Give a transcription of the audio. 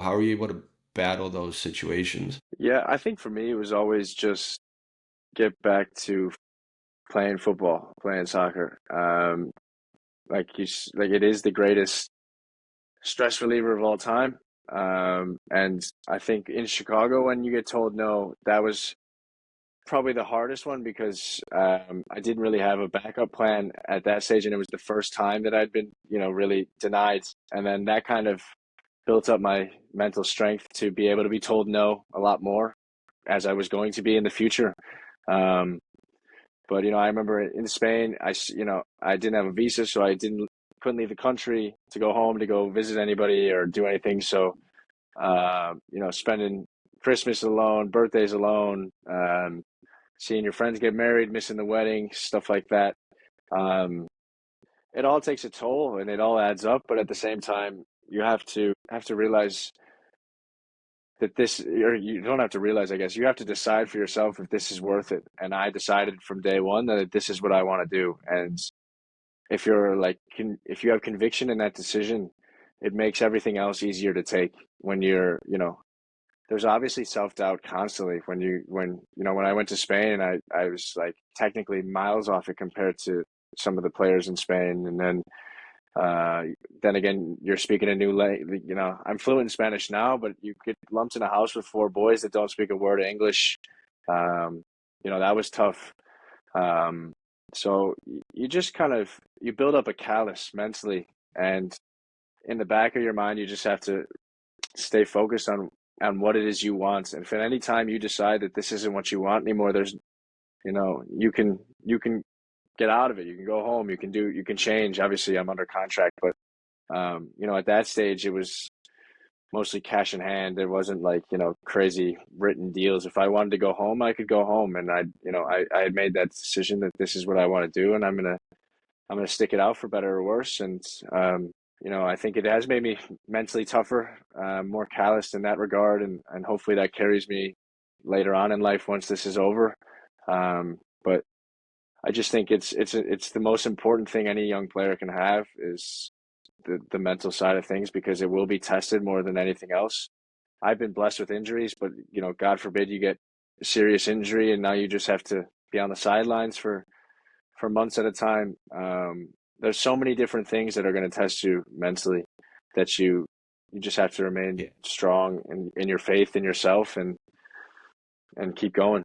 How are you able to battle those situations? Yeah, I think for me, it was always just get back to playing football, playing soccer. Like it is the greatest stress reliever of all time. And I think in Chicago, when you get told no, that was probably the hardest one because I didn't really have a backup plan at that stage, and it was the first time that I'd been, really denied. And then that kind of built up my mental strength to be able to be told no a lot more as I was going to be in the future. Um, but I remember in Spain, I didn't have a visa, so I didn't couldn't leave the country to go home to go visit anybody or do anything. So spending Christmas alone, birthdays alone, seeing your friends get married, missing the wedding, stuff like that. Um, it all takes a toll and it all adds up. But at the same time, you have to realize that this, or you don't have to realize, I guess, you have to decide for yourself if this is worth it. And I decided from day one that this is what I want to do. And if you're like, if you have conviction in that decision, it makes everything else easier to take when there's obviously self-doubt constantly when I went to Spain and I was like technically miles off it compared to some of the players in Spain. And uh, then again, you're speaking a new language. I'm fluent in Spanish now, but you get lumped in a house with four boys that don't speak a word of English. Um, that was tough. Um, so you just kind of you build up a callus mentally, and in the back of your mind, you just have to stay focused on what it is you want. And if at any time you decide that this isn't what you want anymore, there's you can get out of it. You can go home. You can change. Obviously, I'm under contract, but at that stage, it was mostly cash in hand. There wasn't like, crazy written deals. If I wanted to go home, I could go home. And I had made that decision that this is what I want to do. And I'm gonna stick it out for better or worse. And, I think it has made me mentally tougher, more calloused in that regard. And hopefully that carries me later on in life once this is over. But I just think it's the most important thing any young player can have is the mental side of things because it will be tested more than anything else. I've been blessed with injuries, but God forbid you get a serious injury and now you just have to be on the sidelines for months at a time. There's so many different things that are going to test you mentally that you just have to remain Yeah. strong in your faith in yourself and keep going.